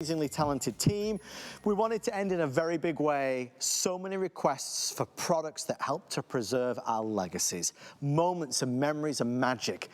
Amazingly talented team. We wanted to end in a very big way. So many requests for products that help to preserve our legacies, moments and memories and magic.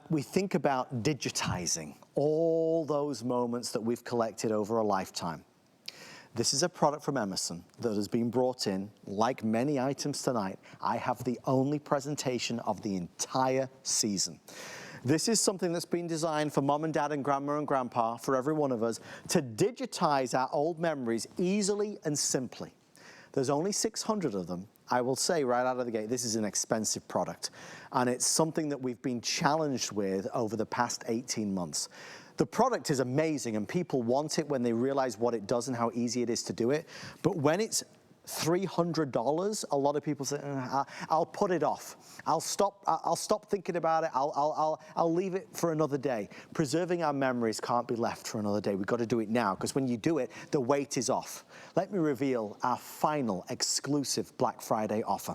We think about digitizing all those moments that we've collected over a lifetime. This is a product from Emerson that has been brought in. Like many items tonight, I have the only presentation of the entire season. This is something that's been designed for mom and dad and grandma and grandpa, for every one of us, to digitize our old memories easily and simply. There's only 600 of them. I will say right out of the gate, this is an expensive product, and it's something that we've been challenged with over the past 18 months. The product is amazing, and people want it when they realize what it does and how easy it is to do it. But when it's $300, a lot of people say, I'll put it off. I'll stop thinking about it. I'll leave it for another day. Preserving our memories can't be left for another day. We've got to do it now, because when you do it, the weight is off. Let me reveal our final exclusive Black Friday offer.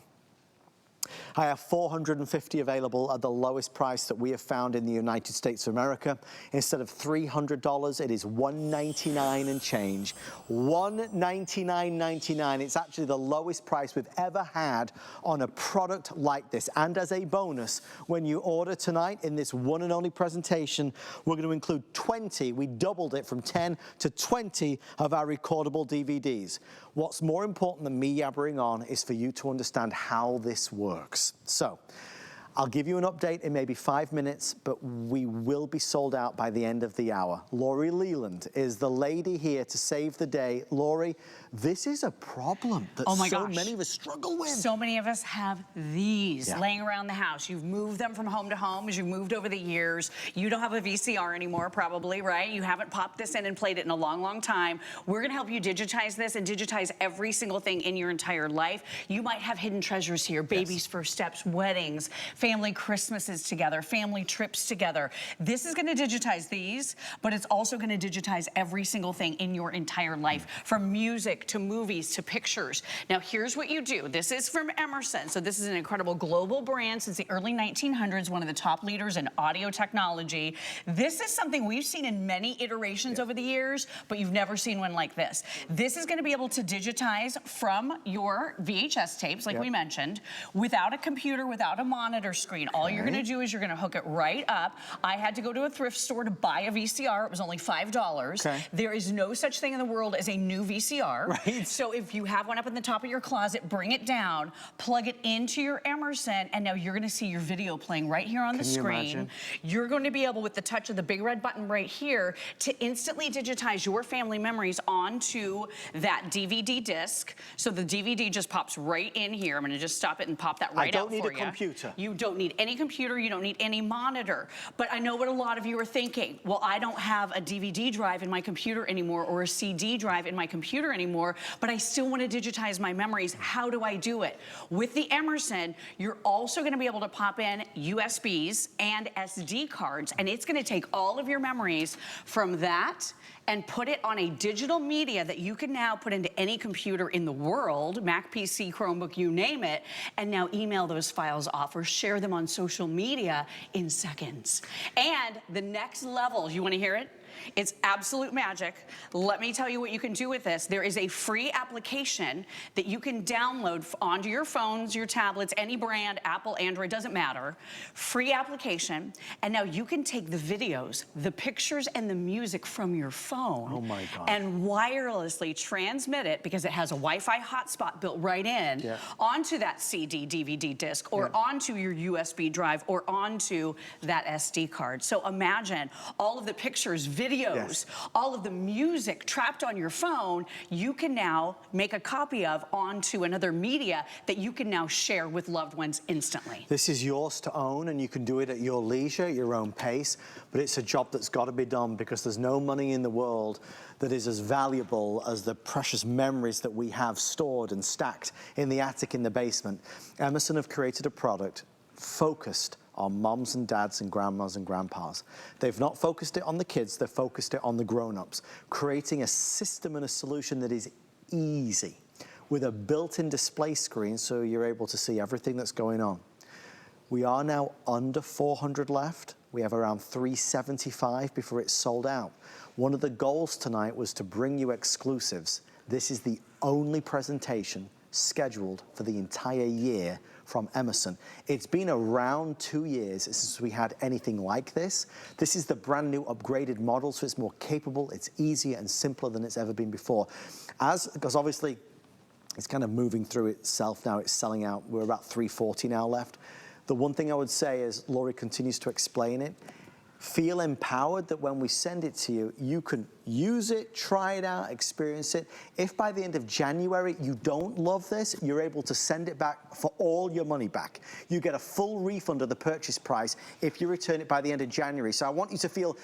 I have 450 available at the lowest price that we have found in the United States of America. Instead of $300, it is $199 and change. $199.99. It's actually the lowest price we've ever had on a product like this. And as a bonus, when you order tonight in this one and only presentation, we're going to include 20, we doubled it from 10 to 20 of our recordable DVDs. What's more important than me yabbering on is for you to understand how this works. So, I'll give you an update in maybe 5 minutes, but we will be sold out by the end of the hour. Lori Leland is the lady here to save the day. Lori, this is a problem that so many of us struggle with. So many of us have these laying around the house. You've moved them from home to home as you've moved over the years. You don't have a VCR anymore, probably, right? You haven't popped this in and played it in a long, long time. We're gonna help you digitize this and digitize every single thing in your entire life. You might have hidden treasures here, baby's first steps, weddings, family Christmases together, family trips together. This is gonna digitize these, but it's also gonna digitize every single thing in your entire life, from music to movies to pictures. Now here's what you do. This is from Emerson. So this is an incredible global brand since the early 1900s, one of the top leaders in audio technology. This is something we've seen in many iterations over the years, but you've never seen one like this. This is gonna be able to digitize from your VHS tapes, like we mentioned, without a computer, without a monitor screen. All you're gonna do is you're gonna hook it right up. I had to go to a thrift store to buy a VCR. It was only $5. There is no such thing in the world as a new VCR. So if you have one up in the top of your closet, bring it down, plug it into your Emerson, and now you're gonna see your video playing right here on the screen. You're going to be able, with the touch of the big red button right here, to instantly digitize your family memories onto that DVD disc. So the DVD just pops right in here. I'm gonna just stop it and pop that right out for you. I don't need a computer. You don't need any computer, you don't need any monitor. But I know what a lot of you are thinking. Well, I don't have a DVD drive in my computer anymore, or a CD drive in my computer anymore, but I still want to digitize my memories. How do I do it? With the Emerson, you're also going to be able to pop in USBs and SD cards, and it's going to take all of your memories from that and put it on a digital media that you can now put into any computer in the world, Mac, PC, Chromebook, you name it, and now email those files off or share them on social media in seconds. And the next level, you want to hear it? It's absolute magic. Let me tell you what you can do with this. There is a free application that you can download onto your phones, your tablets, any brand, Apple, Android, doesn't matter. Free application. And now you can take the videos, the pictures, and the music from your phone and wirelessly transmit it, because it has a Wi-Fi hotspot built right in, onto that CD, DVD disc, or onto your USB drive, or onto that SD card. So imagine all of the pictures, videos, all of the music trapped on your phone, you can now make a copy of onto another media that you can now share with loved ones instantly. This is yours to own, and you can do it at your leisure, your own pace, but it's a job that's got to be done, because there's no money in the world that is as valuable as the precious memories that we have stored and stacked in the attic, in the basement. Emerson have created a product focused on moms and dads and grandmas and grandpas. They've not focused it on the kids, they've focused it on the grown-ups, creating a system and a solution that is easy, with a built-in display screen so you're able to see everything that's going on. We are now under 400 left. We have around 375 before it's sold out. One of the goals tonight was to bring you exclusives. This is the only presentation scheduled for the entire year from Emerson. It's been around 2 years since we had anything like this. This is the brand new upgraded model, so it's more capable, it's easier and simpler than it's ever been before. Because obviously, it's kind of moving through itself now, it's selling out. We're about 340 now left. The one thing I would say is, Laurie continues to explain it, feel empowered that when we send it to you, you can use it, try it out, experience it. If by the end of January you don't love this, you're able to send it back for all your money back. You get a full refund of the purchase price if you return it by the end of January. So I want you to feel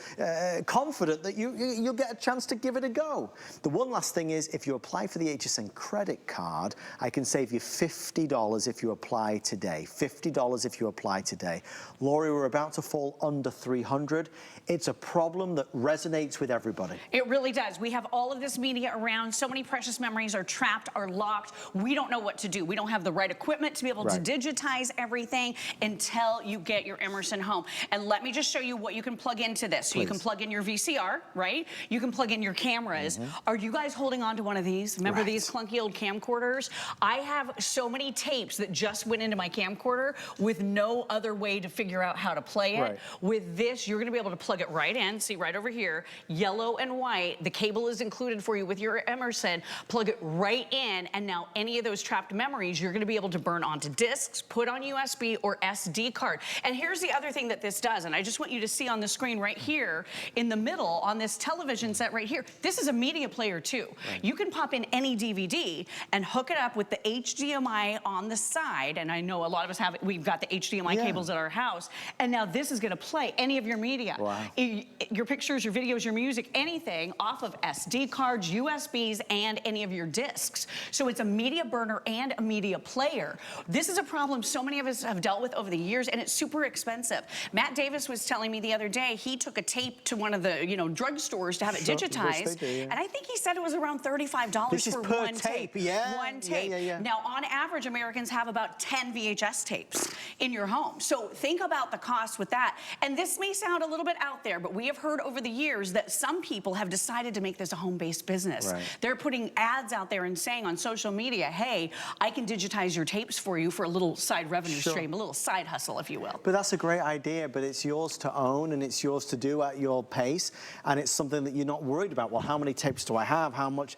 confident that you'll get a chance to give it a go. The one last thing is, if you apply for the HSN credit card, I can save you $50 if you apply today. $50 if you apply today. Laurie, we're about to fall under 300. It's a problem that resonates with everybody. It really does. We have all of this media around. So many precious memories are trapped, are locked. We don't know what to do. We don't have the right equipment to be able to digitize everything until you get your Emerson home. And let me just show you what you can plug into this. So you can plug in your VCR, right? You can plug in your cameras. Are you guys holding on to one of these? Remember these clunky old camcorders? I have so many tapes that just went into my camcorder with no other way to figure out how to play it. With this, you're gonna be able to plug it right in. See right over here, yellow and white. The cable is included for you with your Emerson. Plug it right in, and now any of those trapped memories, you're gonna be able to burn onto discs, put on USB or SD card. And here's the other thing that this does, and I just want you to see on the screen right here, in the middle, on this television set right here, this is a media player too. You can pop in any DVD and hook it up with the HDMI on the side, and I know a lot of us have it, we've got the HDMI cables at our house, and now this is gonna play any of your media. Your pictures, your videos, your music, anything off of SD cards, USBs, and any of your discs. So it's a media burner and a media player. This is a problem so many of us have dealt with over the years, and it's super expensive. Matt Davis was telling me the other day, he took a tape to one of the drugstores to have it digitized, and I think he said it was around $35 for one tape. One tape. Now, on average, Americans have about 10 VHS tapes in your home. So think about the cost with that. And this may sound a little bit out there, but we have heard over the years that some people have decided to make this a home-based business. They're putting ads out there and saying on social media, hey, I can digitize your tapes for you for a little side revenue stream, a little side hustle, if you will. But that's a great idea, but it's yours to own and it's yours to do at your pace, and it's something that you're not worried about. Well, how many tapes do I have? How much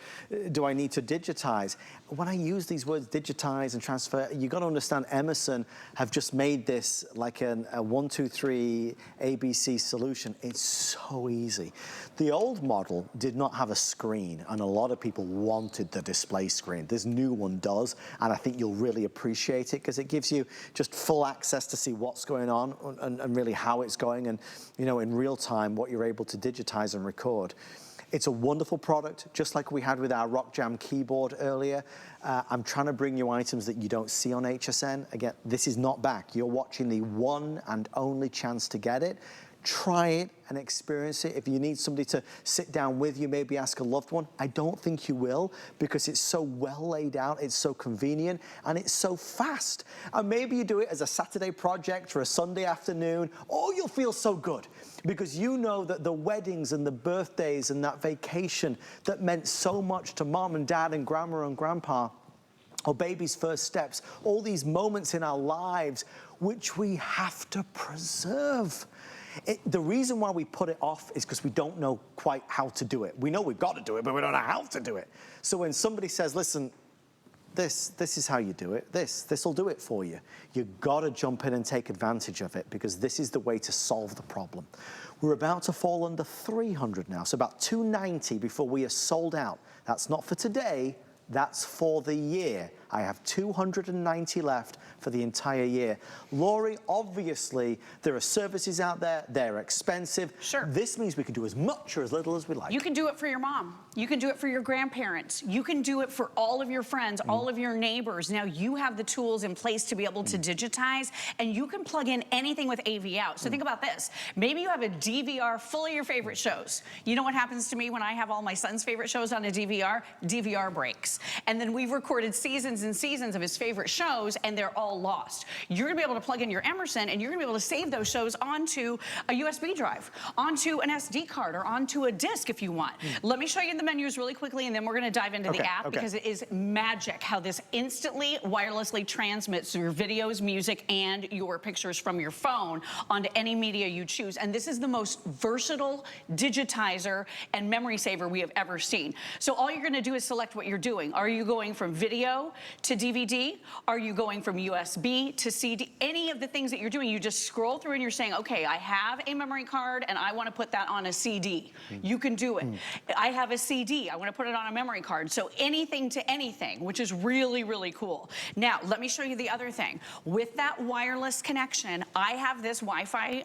do I need to digitize? When I use these words, digitize and transfer, you got to understand Emerson have just made this like a 1, 2, 3 ABC solution. It's so easy. The old model did not have a screen, and a lot of people wanted the display screen. This new one does, and I think you'll really appreciate it because it gives you just full access to see what's going on and really how it's going, and in real time what you're able to digitize and record. It's a wonderful product, just like we had with our Rock Jam keyboard earlier. I'm trying to bring you items that you don't see on HSN. Again, this is not back. You're watching the one and only chance to get it. Try it and experience it. If you need somebody to sit down with you, maybe ask a loved one. I don't think you will, because it's so well laid out, it's so convenient, and it's so fast. And maybe you do it as a Saturday project or a Sunday afternoon. Oh, you'll feel so good, because you know that the weddings and the birthdays and that vacation that meant so much to mom and dad and grandma and grandpa, or baby's first steps, all these moments in our lives which we have to preserve. The reason why we put it off is because we don't know quite how to do it. We know we've got to do it, but we don't know how to do it. So when somebody says, listen, this is how you do it, this will do it for you, you've got to jump in and take advantage of it, because this is the way to solve the problem. We're about to fall under 300 now, so about 290 before we are sold out. That's not for today, that's for the year. I have 290 left for the entire year. Laurie, obviously, there are services out there, they're expensive. This means we can do as much or as little as we like. You can do it for your mom. You can do it for your grandparents. You can do it for all of your friends, all of your neighbors. Now you have the tools in place to be able to digitize, and you can plug in anything with AV out. So think about this. Maybe you have a DVR full of your favorite shows. You know what happens to me when I have all my son's favorite shows on a DVR? DVR breaks. And then we've recorded seasons and seasons of his favorite shows, and they're all lost. You're gonna be able to plug in your Emerson, and you're gonna be able to save those shows onto a USB drive, onto an SD card, or onto a disc if you want. Let me show you the menus really quickly, and then we're gonna dive into the app, because it is magic how this instantly wirelessly transmits your videos, music, and your pictures from your phone onto any media you choose. And this is the most versatile digitizer and memory saver we have ever seen. So all you're gonna do is select what you're doing. Are you going from video to DVD? Are you going from USB to CD? Any of the things that you're doing, you just scroll through and you're saying, okay, I have a memory card and I wanna put that on a CD. You can do it. I have a CD, I wanna put it on a memory card. So anything to anything, which is really, really cool. Now, let me show you the other thing. With that wireless connection, I have this Wi-Fi,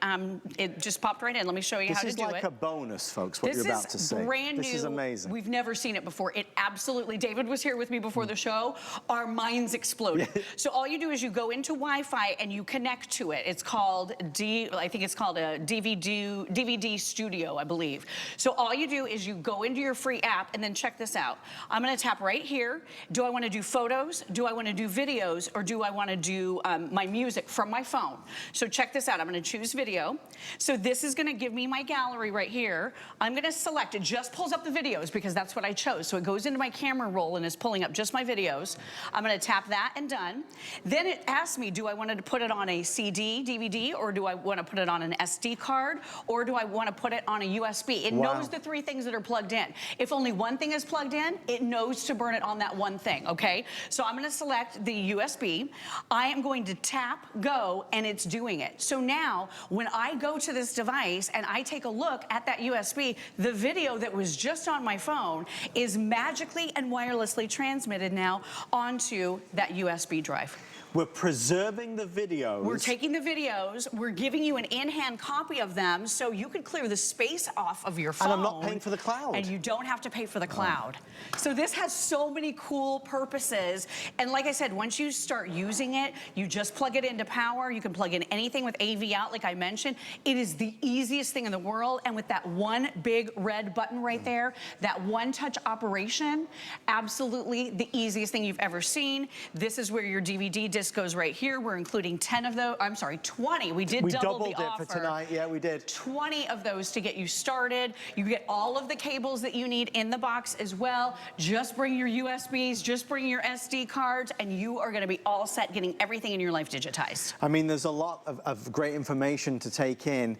it just popped right in. Let me show you how to do it. This is like a bonus, folks, what you're about to see. This is brand new. This is amazing. We've never seen it before. It absolutely, David was here with me before the show. Our minds exploded. So all you do is you go into Wi-Fi and you connect to it. It's called, I think it's called a DVD Studio, I believe. So all you do is you go into your free app, and then check this out. I'm gonna tap right here. Do I wanna do photos? Do I wanna do videos? Or do I wanna do my music from my phone? So check this out. I'm gonna choose video. So this is gonna give me my gallery right here. I'm gonna select, it just pulls up the videos because that's what I chose. So it goes into my camera roll and is pulling up just my videos. I'm gonna tap that and done. Then it asks me, do I want to put it on a CD, DVD, or do I want to put it on an SD card, or do I want to put it on a USB? It knows the three things that are plugged in. If only one thing is plugged in, it knows to burn it on that one thing, okay? So I'm gonna select the USB. I am going to tap go, and it's doing it. So now, when I go to this device and I take a look at that USB, the video that was just on my phone is magically and wirelessly transmitted now onto that USB drive. We're preserving the videos. We're taking the videos, we're giving you an in-hand copy of them so you can clear the space off of your phone. And I'm not paying for the cloud. And you don't have to pay for the cloud. So this has so many cool purposes. And like I said, once you start using it, you just plug it into power. You can plug in anything with AV out, like I mentioned. It is the easiest thing in the world. And with that one big red button right there, that one-touch operation, absolutely the easiest thing you've ever seen. This is where your DVD disc goes right here. We're including 10 of those, I'm sorry, 20. We doubled the offer. It for tonight, yeah, we did. 20 of those to get you started. You get all of the cables that you need in the box as well. Just bring your USBs, just bring your SD cards, and you are gonna be all set getting everything in your life digitized. I mean, there's a lot of great information to take in.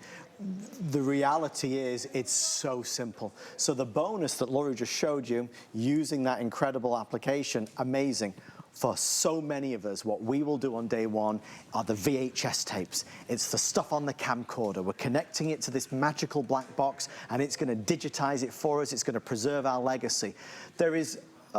The reality is it's so simple. So the bonus that Laurie just showed you, using that incredible application, amazing. For so many of us, what we will do on day one are the VHS tapes. It's the stuff on the camcorder. We're connecting it to this magical black box, and it's gonna digitize it for us. It's gonna preserve our legacy. There is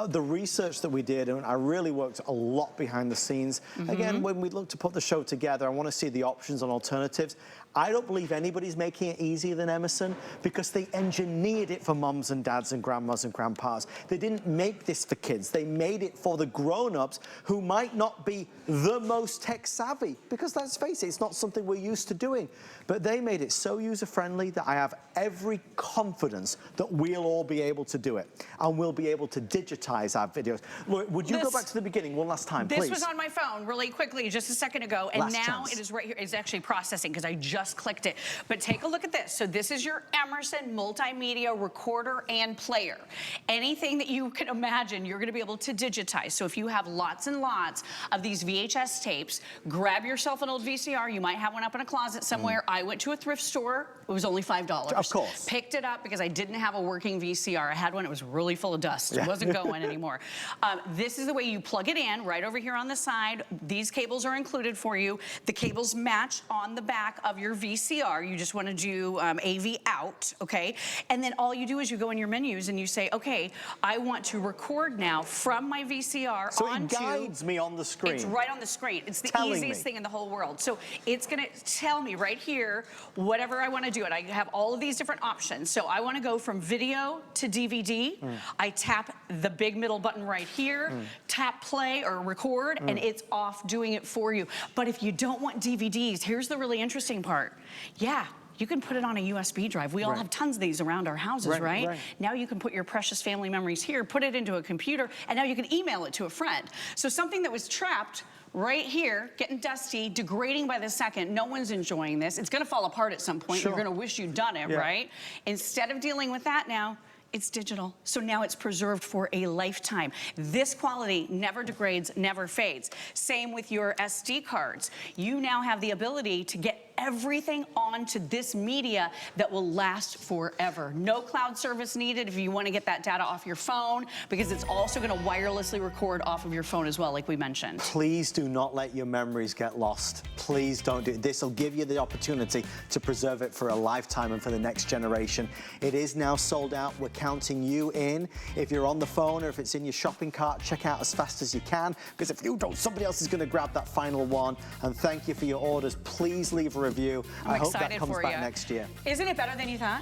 the research that we did, and I really worked a lot behind the scenes. Again, when we look to put the show together, I wanna see the options and alternatives. I don't believe anybody's making it easier than Emerson, because they engineered it for moms and dads and grandmas and grandpas. They didn't make this for kids. They made it for the grown-ups who might not be the most tech savvy, because let's face it, it's not something we're used to doing. But they made it so user-friendly that I have every confidence that we'll all be able to do it, and we'll be able to digitize our videos. Look, would you go back to the beginning one last time, please? This was on my phone really quickly just a second ago, and now it is right here. It's actually processing because I just clicked it. But take a look at this. So this is your Emerson multimedia recorder and player. Anything that you can imagine, you're going to be able to digitize. So if you have lots and lots of these VHS tapes, grab yourself an old VCR. You might have one up in a closet somewhere. I went to a thrift store. It was only $5. Of course. Picked it up because I didn't have a working VCR. I had one. It was really full of dust. It wasn't going anymore. This is the way you plug it in right over here on the side. These cables are included for you. The cables match on the back of your VCR. You just want to do AV out, okay? And then all you do is you go in your menus and you say, okay, I want to record now from my VCR so onto... it guides me on the screen. It's right on the screen. It's the easiest thing in the whole world. So it's going to tell me right here whatever I want to do. And I have all of these different options. So I want to go from video to DVD. I tap the big middle button right here, tap play or record, and it's off doing it for you. But if you don't want DVDs, here's the really interesting part. Yeah, you can put it on a USB drive. We all have tons of these around our houses, right? Now you can put your precious family memories here, put it into a computer, and now you can email it to a friend. So something that was trapped right here, getting dusty, degrading by the second, no one's enjoying this. It's gonna fall apart at some point. You're gonna wish you'd done it, right? Instead of dealing with that now, it's digital. So now it's preserved for a lifetime. This quality never degrades, never fades. Same with your SD cards. You now have the ability to get everything onto this media that will last forever. No cloud service needed if you want to get that data off your phone, because it's also going to wirelessly record off of your phone as well, like we mentioned. Please do not let your memories get lost. Please don't do it. This will give you the opportunity to preserve it for a lifetime and for the next generation. It is now sold out. We're counting you in. If you're on the phone or if it's in your shopping cart, check out as fast as you can, because if you don't, somebody else is going to grab that final one. And thank you for your orders. Please leave a review. I hope that comes back next year. Isn't it better than you thought?